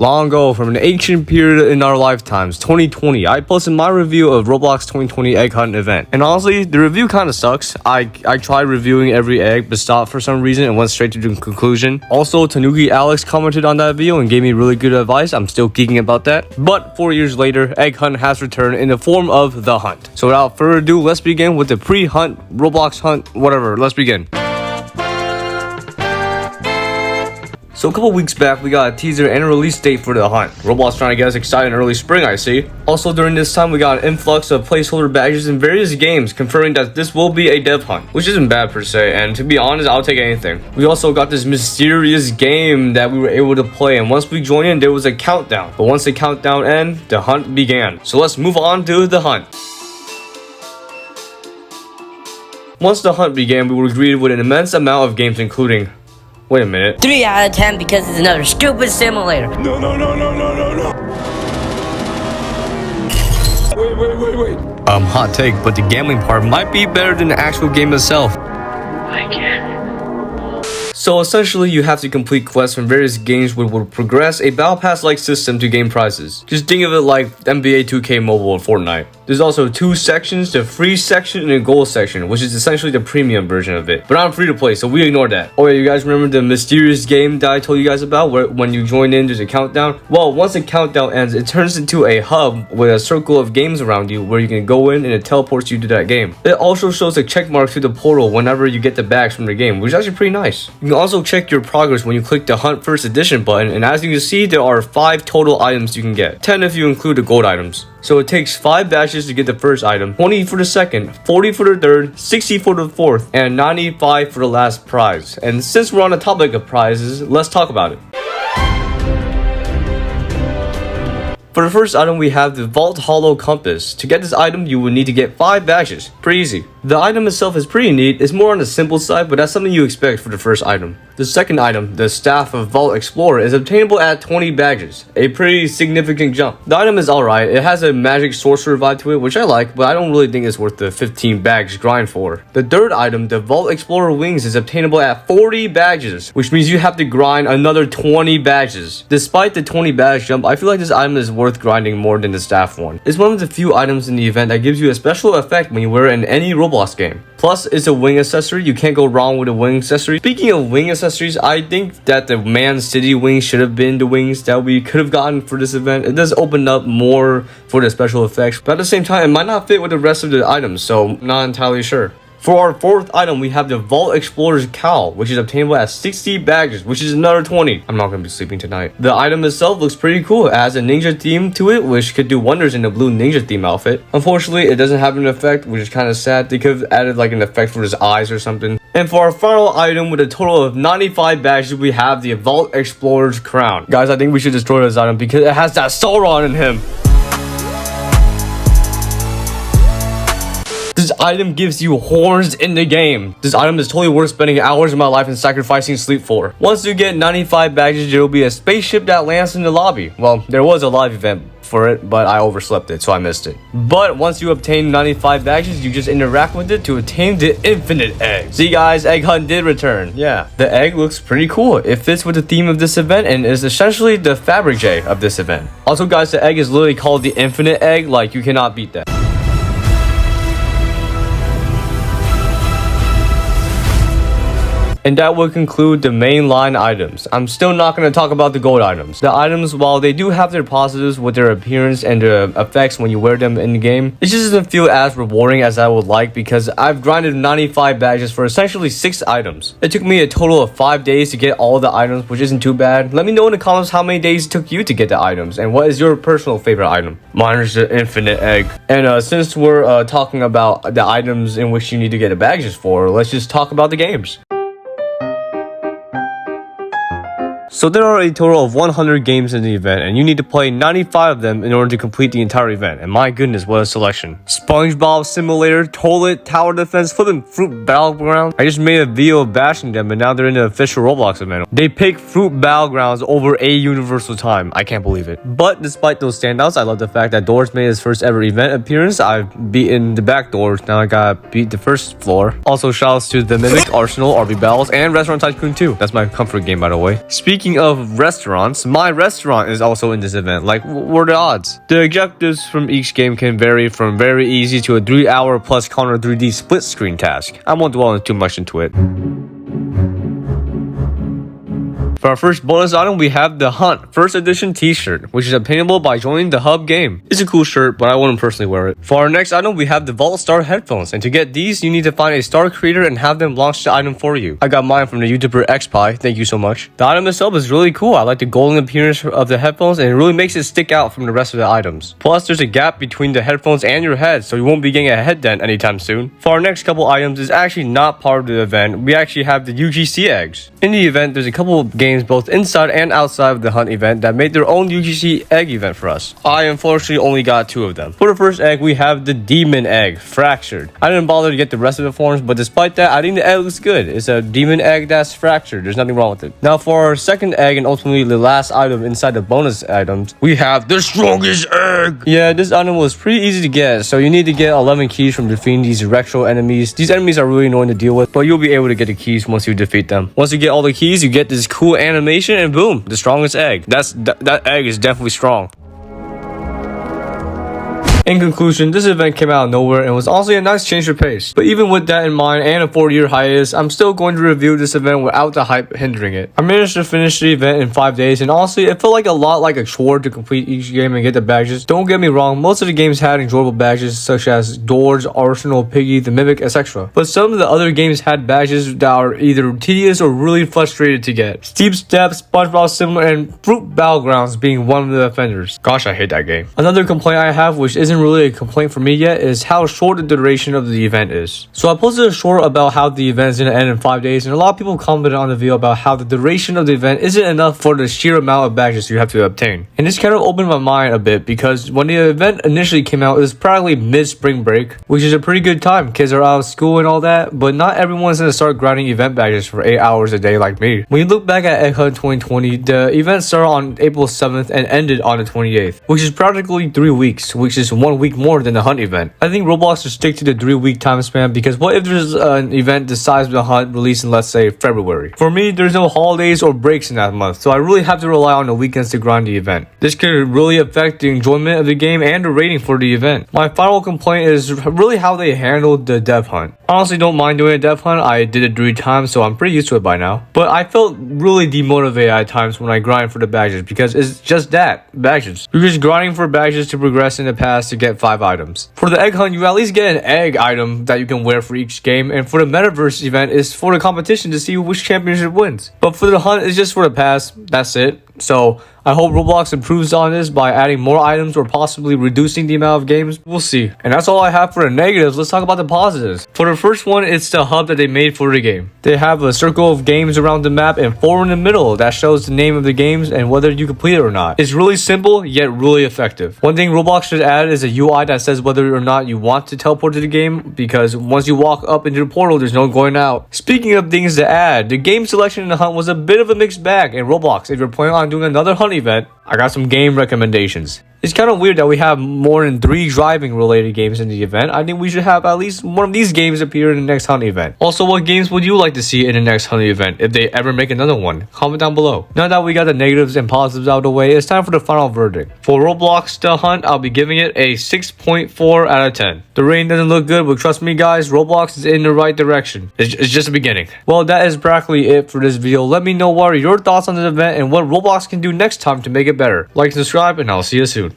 Long ago, from an ancient period in our lifetimes, 2020, I posted my review of Roblox 2020 egg hunt event. And honestly, the review kind of sucks. I tried reviewing every egg, but stopped for some reason and went straight to the conclusion. Also, Tanuki Alex commented on that video and gave me really good advice. I'm still geeking about that. But 4 years later, egg hunt has returned in the form of the hunt. So without further ado, let's begin with the pre-hunt, Roblox hunt, whatever. Let's begin. So a couple weeks back, we got a teaser and a release date for the hunt. Roblox trying to get us excited in early spring, I see. Also during this time, we got an influx of placeholder badges in various games, confirming that this will be a dev hunt, which isn't bad per se, and to be honest, I'll take anything. We also got this mysterious game that we were able to play, and once we joined in, there was a countdown. But once the countdown ended, the hunt began. So let's move on to the hunt. Once the hunt began, we were greeted with an immense amount of games, including... Wait a minute. 3 out of 10 because it's another stupid simulator. No. Wait. Hot take, but the gambling part might be better than the actual game itself. I can't. So essentially, you have to complete quests from various games which will progress a battle pass-like system to gain prizes. Just think of it like NBA 2K Mobile or Fortnite. There's also two sections, the free section and the gold section, which is essentially the premium version of it. But I'm free to play, so we ignore that. Oh yeah, you guys remember the mysterious game that I told you guys about, where when you join in, there's a countdown? Well, once the countdown ends, it turns into a hub with a circle of games around you where you can go in and it teleports you to that game. It also shows a check mark to the portal whenever you get the bags from the game, which is actually pretty nice. You can also check your progress when you click the Hunt First Edition button, and as you can see, there are 5 total items you can get, 10 if you include the gold items. So it takes 5 badges to get the first item, 20 for the second, 40 for the third, 60 for the fourth, and 95 for the last prize. And since we're on the topic of prizes, let's talk about it. For the first item, we have the Vault Hollow Compass. To get this item, you will need to get 5 badges. Pretty easy. The item itself is pretty neat. It's more on the simple side, but that's something you expect for the first item. The second item, the Staff of Vault Explorer, is obtainable at 20 badges. A pretty significant jump. The item is alright. It has a magic sorcerer vibe to it, which I like, but I don't really think it's worth the 15 badge grind for. The third item, the Vault Explorer Wings, is obtainable at 40 badges, which means you have to grind another 20 badges. Despite the 20 badge jump, I feel like this item is worth grinding more than the staff one. It's one of the few items in the event that gives you a special effect when you wear it in any Roblox game. Plus, it's a wing accessory. You can't go wrong with a wing accessory. Speaking of wing accessories, I think that the Man City wing should have been the wings that we could have gotten for this event. It does open up more for the special effects, but at the same time, it might not fit with the rest of the items, so not entirely sure. For our fourth item, we have the Vault Explorer's Cowl, which is obtainable at 60 badges, which is another 20. I'm not going to be sleeping tonight. The item itself looks pretty cool. It has a ninja theme to it, which could do wonders in the blue ninja theme outfit. Unfortunately, it doesn't have an effect, which is kind of sad. They could have added like an effect for his eyes or something. And for our final item, with a total of 95 badges, we have the Vault Explorer's Crown. Guys, I think we should destroy this item because it has that Sauron in him. This item gives you horns in the game. This item is totally worth spending hours of my life and sacrificing sleep for. Once you get 95 badges, there will be a spaceship that lands in the lobby. Well, there was a live event for it, but I overslept it, so I missed it. But once you obtain 95 badges, you just interact with it to attain the infinite egg. See guys, egg hunt did return. Yeah, the egg looks pretty cool. It fits with the theme of this event and is essentially the Fabergé of this event. Also guys, the egg is literally called the infinite egg. Like, you cannot beat that. And that would conclude the main line items. I'm still not going to talk about the gold items. The items, while they do have their positives with their appearance and their effects when you wear them in the game, it just doesn't feel as rewarding as I would like because I've grinded 95 badges for essentially 6 items. It took me a total of 5 days to get all the items, which isn't too bad. Let me know in the comments how many days it took you to get the items and what is your personal favorite item. Mine is the infinite egg. And since we're talking about the items in which you need to get the badges for, let's just talk about the games. So there are a total of 100 games in the event, and you need to play 95 of them in order to complete the entire event. And my goodness, what a selection. SpongeBob Simulator, Toilet, Tower Defense, Flippin' Fruit Battleground. I just made a video of bashing them, but now they're in the official Roblox event. They picked Fruit Battlegrounds over a Universal Time. I can't believe it. But despite those standouts, I love the fact that Doors made his first ever event appearance. I've beaten the back doors, now I gotta beat the first floor. Also, shoutouts to The Mimic, Arsenal, RB Battles, and Restaurant Tycoon 2. That's my comfort game, by the way. Speaking speaking of restaurants, my restaurant is also in this event. Like, what are the odds? The objectives from each game can vary from very easy to a 3-hour plus Counter 3D split screen task. I won't dwell too much into it. For our first bonus item, we have the Hunt First Edition t-shirt, which is obtainable by joining the hub game. It's a cool shirt, but I wouldn't personally wear it. For our next item, we have the Vault Star headphones, and to get these, you need to find a star creator and have them launch the item for you. I got mine from the YouTuber XPie, thank you so much. The item itself is really cool. I like the golden appearance of the headphones, and it really makes it stick out from the rest of the items. Plus, there's a gap between the headphones and your head, so you won't be getting a head dent anytime soon. For our next couple items, is actually not part of the event. We actually have the UGC eggs. In the event, there's a couple of games both inside and outside of the Hunt event that made their own UGC egg event for us. I unfortunately only got 2 of them. For the first egg, we have the Demon Egg, Fractured. I didn't bother to get the rest of the forms, but despite that, I think the egg looks good. It's a demon egg that's fractured. There's nothing wrong with it. Now for our second egg and ultimately the last item inside the bonus items, we have the Strongest Egg. Yeah, this item was pretty easy to get, so you need to get 11 keys from defeating these retro enemies. These enemies are really annoying to deal with, but you'll be able to get the keys once you defeat them. Once you get all the keys, you get this cool animation and boom, the strongest egg. That egg is definitely strong. In conclusion, this event came out of nowhere and was honestly a nice change of pace. But even with that in mind and a 4-year hiatus, I'm still going to review this event without the hype hindering it. I managed to finish the event in 5 days, and honestly, it felt like a lot like a chore to complete each game and get the badges. Don't get me wrong, most of the games had enjoyable badges such as Doors, Arsenal, Piggy, the Mimic, etc. But some of the other games had badges that are either tedious or really frustrated to get. Steep Steps, SpongeBob Similar, and Fruit Battlegrounds being one of the offenders. Gosh, I hate that game. Another complaint I have, which isn't really a complaint for me yet, is how short the duration of the event is. So I posted a short about how the event is going to end in 5 days, and a lot of people commented on the video about how the duration of the event isn't enough for the sheer amount of badges you have to obtain. And this kind of opened my mind a bit, because when the event initially came out, it was probably mid-spring break, which is a pretty good time. Kids are out of school and all that, but not everyone's going to start grinding event badges for 8 hours a day like me. When you look back at Egg Hunt 2020, the event started on April 7th and ended on the 28th, which is practically 3 weeks, which is 1 week more than the Hunt event. I think Roblox should stick to the 3-week time span, because what if there's an event the size of the Hunt released in, let's say, February? For me, there's no holidays or breaks in that month, so I really have to rely on the weekends to grind the event. This could really affect the enjoyment of the game and the rating for the event. My final complaint is really how they handled the Dev Hunt. Honestly, don't mind doing a Dev Hunt. I did it 3 times, so I'm pretty used to it by now. But I felt really demotivated at times when I grind for the badges, because it's just that, badges. You're just grinding for badges to progress in the past to get 5 items. For the Egg Hunt, you at least get an egg item that you can wear for each game, and for the Metaverse event, is for the competition to see which championship wins. But for the Hunt, it's just for the pass. That's it. So I hope Roblox improves on this by adding more items or possibly reducing the amount of games. We'll see. And that's all I have for the negatives. Let's talk about the positives. For the first one, it's the hub that they made for the game. They have a circle of games around the map and 4 in the middle that shows the name of the games and whether you complete it or not. It's really simple, yet really effective. One thing Roblox should add is a UI that says whether or not you want to teleport to the game, because once you walk up into the portal, there's no going out. Speaking of things to add, the game selection in the Hunt was a bit of a mixed bag. In Roblox, if you're planning on doing another Hunt event, I got some game recommendations. It's kind of weird that we have more than 3 driving related games in the event. I think we should have at least one of these games appear in the next Hunt event. Also, what games would you like to see in the next Hunt event if they ever make another one? Comment down below. Now that we got the negatives and positives out of the way, it's time for the final verdict. For Roblox The Hunt, I'll be giving it a 6.4 out of 10. The rating doesn't look good, but trust me guys, Roblox is in the right direction. It's just the beginning. Well, that is practically it for this video. Let me know what are your thoughts on this event and what Roblox can do next time to make it better. Like and subscribe, and I'll see you soon.